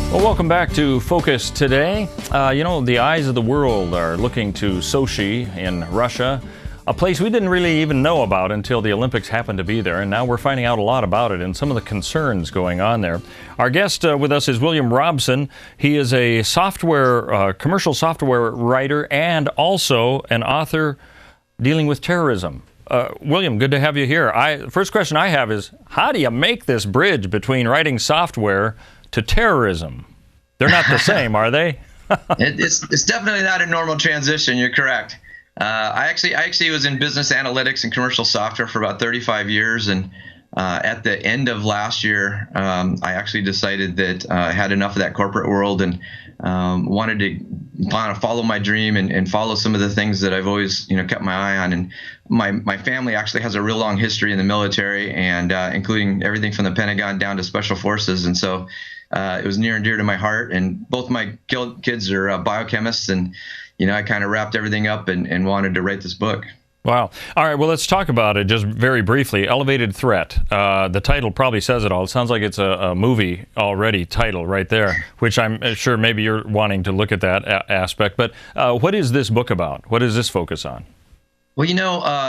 Well, welcome back to Focus Today. The eyes of the world are looking to Sochi in Russia, a place we didn't really even know about until the Olympics happened to be there, and now we're finding out a lot about it and some of the concerns going on there. Our guest with us is William Robson. He is a commercial software writer and also an author dealing with terrorism. William, good to have you here. First question I have is, how do you make this bridge between writing software to terrorism? They're not the same, are they? It's definitely not a normal transition. You're correct. I actually was in business analytics and commercial software for about 35 years, and at the end of last year, I actually decided that I had enough of that corporate world and wanted to follow my dream and follow some of the things that I've always kept my eye on. And my family actually has a real long history in the military, and including everything from the Pentagon down to Special Forces, and so it was near and dear to my heart. And both my kids are biochemists, and I kind of wrapped everything up and wanted to write this book. Wow. All right, well, let's talk about it just very briefly. Elevated Threat. The title probably says it all. It sounds like it's a movie already title right there, which I'm sure maybe you're wanting to look at that aspect. But what is this book about? What does this focus on? Well,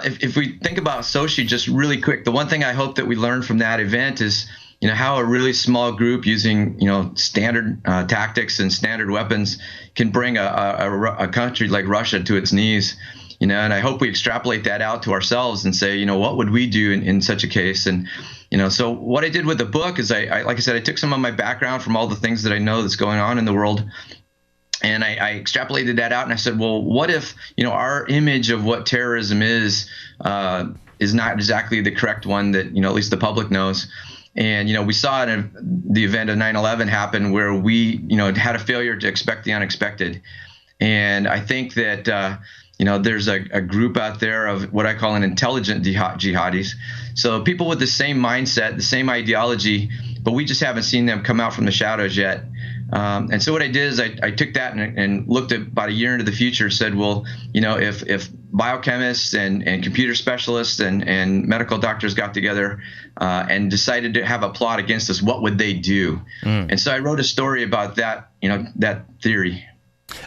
if we think about Sochi just really quick, the one thing I hope that we learn from that event is how a really small group using standard tactics and standard weapons can bring a country like Russia to its knees. And I hope we extrapolate that out to ourselves and say, what would we do in such a case? And so what I did with the book is like I said, I took some of my background from all the things that I know that's going on in the world, and I extrapolated that out, and I said, well, what if our image of what terrorism is not exactly the correct one that at least the public knows. And we saw it in the event of 9/11 happen, where we had a failure to expect the unexpected. And I think that there's a group out there of what I call an intelligent jihadis. So people with the same mindset, the same ideology, but we just haven't seen them come out from the shadows yet. And so what I did is I took that and looked at about a year into the future, said, well, if biochemists and computer specialists and medical doctors got together and decided to have a plot against us, what would they do? And so I wrote a story about that, that theory.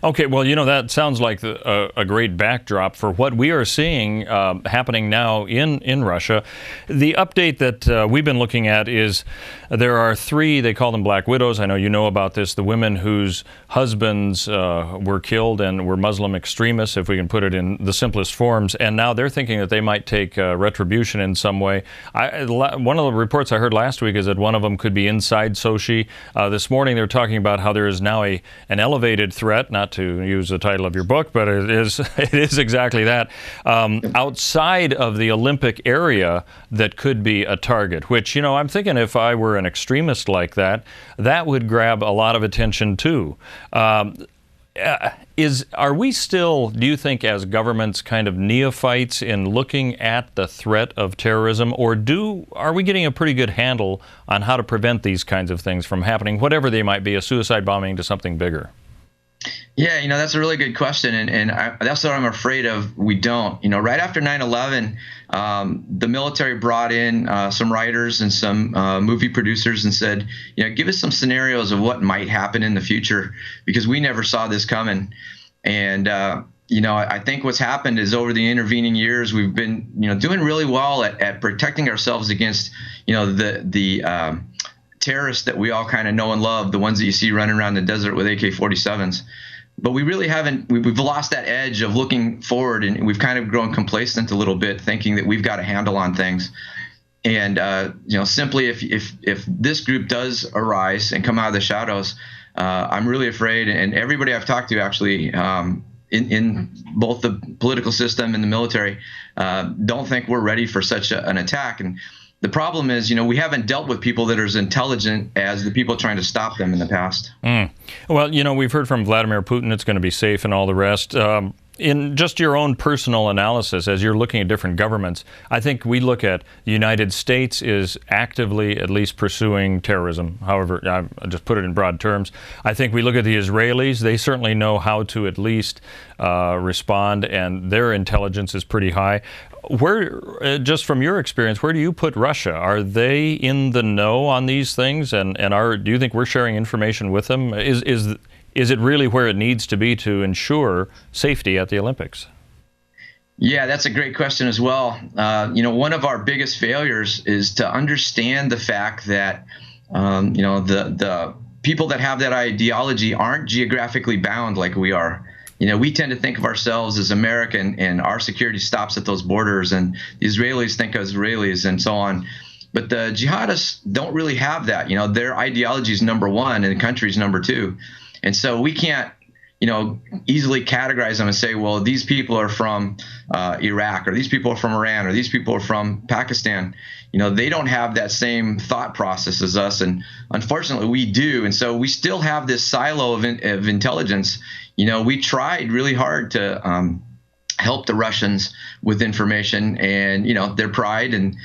Okay, well, that sounds like a great backdrop for what we are seeing happening now in Russia. The update that we've been looking at is there are 3, they call them Black Widows. I know you know about this, the women whose husbands were killed and were Muslim extremists, if we can put it in the simplest forms, and now they're thinking that they might take retribution in some way. One of the reports I heard last week is that one of them could be inside Sochi. This morning they're talking about how there is now an elevated threat, not to use the title of your book, but it is exactly that, outside of the Olympic area that could be a target, which, I'm thinking if I were an extremist like that, that would grab a lot of attention too. Are we still, do you think, as governments, kind of neophytes in looking at the threat of terrorism, or are we getting a pretty good handle on how to prevent these kinds of things from happening, whatever they might be, a suicide bombing to something bigger? Yeah, that's a really good question, and that's what I'm afraid of. We don't. Right after 9/11, the military brought in some writers and some movie producers and said, give us some scenarios of what might happen in the future, because we never saw this coming. And I think what's happened is over the intervening years, we've been doing really well at protecting ourselves against the terrorists that we all kind of know and love, the ones that you see running around the desert with AK-47s. But we really haven't, we've lost that edge of looking forward, and we've kind of grown complacent a little bit, thinking that we've got a handle on things. And, simply if this group does arise and come out of the shadows, I'm really afraid, and everybody I've talked to actually in both the political system and the military don't think we're ready for such an attack. And the problem is, we haven't dealt with people that are as intelligent as the people trying to stop them in the past. Well, we've heard from Vladimir Putin it's going to be safe and all the rest. In just your own personal analysis, as you're looking at different governments, I think we look at the United States is actively at least pursuing terrorism. However, I just put it in broad terms. I think we look at the Israelis. They certainly know how to at least respond, and their intelligence is pretty high. Just from your experience, where do you put Russia? Are they in the know on these things, and do you think we're sharing information with them? Is it really where it needs to be to ensure safety at the Olympics? Yeah, that's a great question as well. One of our biggest failures is to understand the fact that the people that have that ideology aren't geographically bound like we are. We tend to think of ourselves as American, and our security stops at those borders, and the Israelis think of Israelis and so on. But the jihadists don't really have that. Their ideology is number one and the country's number two. And so we can't, easily categorize them and say, well, these people are from Iraq, or these people are from Iran, or these people are from Pakistan. They don't have that same thought process as us, and unfortunately we do. And so we still have this silo of intelligence. We tried really hard to help the Russians with information, and their pride, and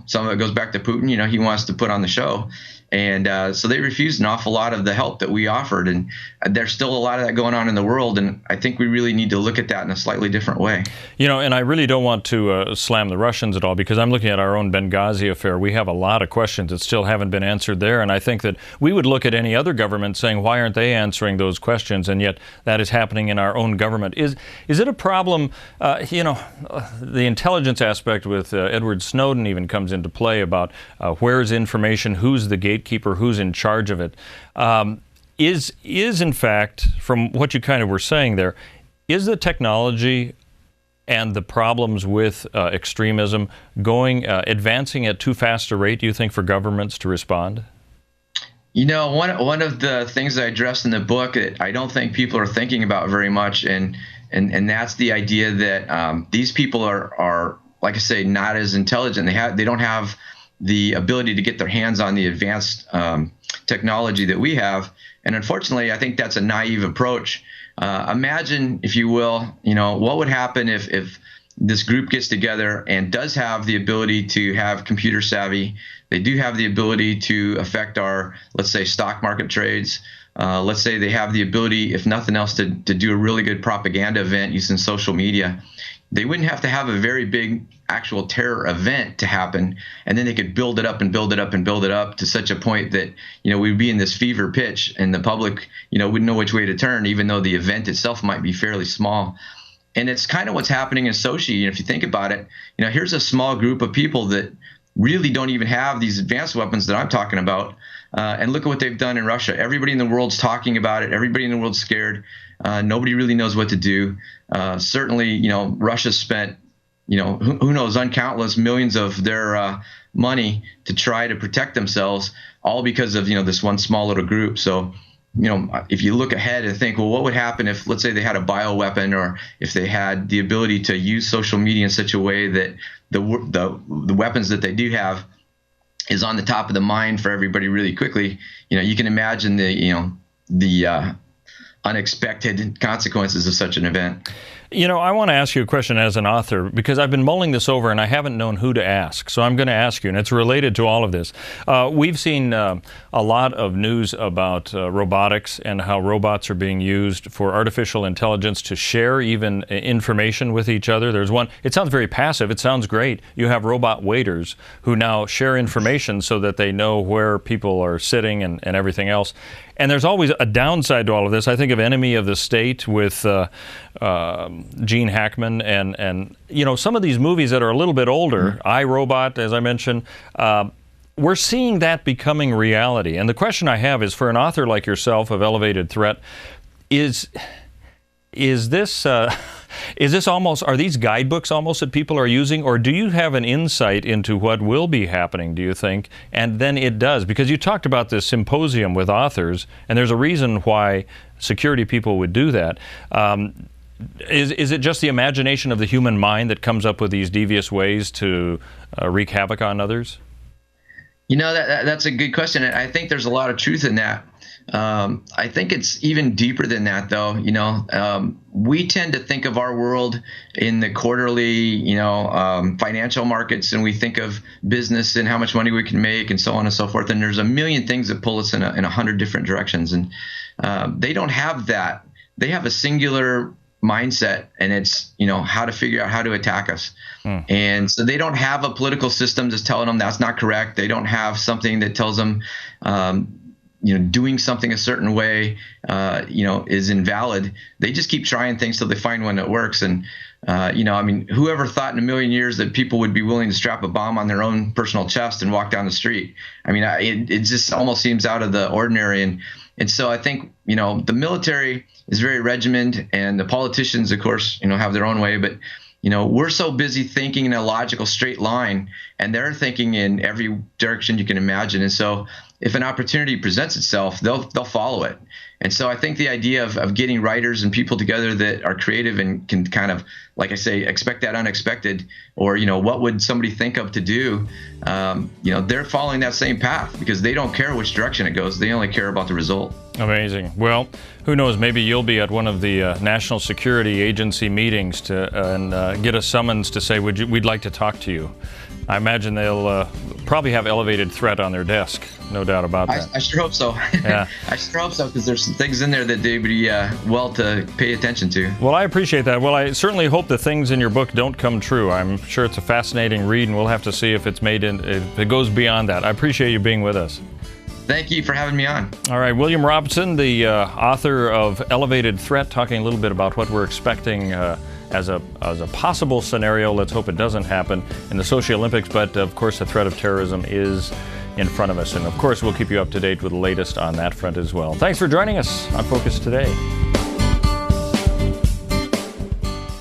some of it goes back to Putin. He wants to put on the show. And so they refused an awful lot of the help that we offered. And there's still a lot of that going on in the world. And I think we really need to look at that in a slightly different way. And I really don't want to slam the Russians at all, because I'm looking at our own Benghazi affair. We have a lot of questions that still haven't been answered there. And I think that we would look at any other government saying, why aren't they answering those questions? And yet that is happening in our own government. Is it a problem? The intelligence aspect with Edward Snowden even comes into play about where's information, who's the gatekeeper, who's in charge of it. Is in fact, from what you kind of were saying there, is the technology and the problems with extremism advancing at too fast a rate, do you think, for governments to respond? One of the things I addressed in the book that I don't think people are thinking about very much, and that's the idea that these people are, like I say, not as intelligent. They don't have the ability to get their hands on the advanced technology that we have. And unfortunately, I think that's a naive approach. Imagine, if you will, what would happen if this group gets together and does have the ability to have computer savvy. They do have the ability to affect our, let's say, stock market trades. Let's say they have the ability, if nothing else, to do a really good propaganda event using social media. They wouldn't have to have a very big actual terror event to happen, and then they could build it up and build it up and build it up to such a point that we'd be in this fever pitch, and the public wouldn't know which way to turn, even though the event itself might be fairly small. And it's kind of what's happening in Sochi. If you think about it, here's a small group of people that really don't even have these advanced weapons that I'm talking about. And look at what they've done in Russia. Everybody in the world's talking about it. Everybody in the world's scared. Nobody really knows what to do. Certainly, Russia spent, who knows, uncountless millions of their money to try to protect themselves, all because of, this one small little group. So, if you look ahead and think, well, what would happen if, let's say, they had a bioweapon, or if they had the ability to use social media in such a way that the weapons that they do have is on the top of the mind for everybody really quickly. You can imagine the unexpected consequences of such an event. I want to ask you a question as an author, because I've been mulling this over and I haven't known who to ask. So I'm going to ask you, and it's related to all of this. We've seen a lot of news about robotics and how robots are being used for artificial intelligence to share even information with each other. There's one, it sounds very passive. It sounds great. You have robot waiters who now share information so that they know where people are sitting and everything else. And there's always a downside to all of this. I think of Enemy of the State with Gene Hackman and some of these movies that are a little bit older, iRobot, as I mentioned, we're seeing that becoming reality. And the question I have is, for an author like yourself of Elevated Threat, is this almost, are these guidebooks almost that people are using, or do you have an insight into what will be happening, do you think? And then it does, because you talked about this symposium with authors, and there's a reason why security people would do that. Is it just the imagination of the human mind that comes up with these devious ways to wreak havoc on others? That's a good question. I think there's a lot of truth in that. I think it's even deeper than that, though. We tend to think of our world in the quarterly, financial markets, and we think of business and how much money we can make and so on and so forth. And there's a million things that pull us in 100 different directions. And they don't have that. They have a singular mindset, and it's, how to figure out how to attack us. And so they don't have a political system that's telling them that's not correct. They don't have something that tells them, doing something a certain way, is invalid. They just keep trying things till they find one that works. And, whoever thought in a million years that people would be willing to strap a bomb on their own personal chest and walk down the street? I mean, it just almost seems out of the ordinary. And so I think, the military is very regimented, and the politicians, of course, have their own way. But, we're so busy thinking in a logical straight line, and they're thinking in every direction you can imagine. And so if an opportunity presents itself, they'll follow it. And so I think the idea of getting writers and people together that are creative and can kind of, like I say, expect that unexpected, or, what would somebody think of to do? They're following that same path because they don't care which direction it goes. They only care about the result. Amazing. Well, who knows? Maybe you'll be at one of the National Security Agency meetings and get a summons to say, we'd like to talk to you. I imagine they'll probably have elevated threat on their desk. No doubt about that. I sure hope so. Yeah. I sure hope so, because there's some things in there that they'd be well to pay attention to. Well, I appreciate that. Well, I certainly hope the things in your book don't come true. I'm sure it's a fascinating read, and we'll have to see if if it goes beyond that. I appreciate you being with us. Thank you for having me on. All right, William Robson, the author of Elevated Threat, talking a little bit about what we're expecting as a possible scenario. Let's hope it doesn't happen in the Sochi Olympics, but of course the threat of terrorism is in front of us, and of course we'll keep you up to date with the latest on that front as well. Thanks for joining us on Focus Today.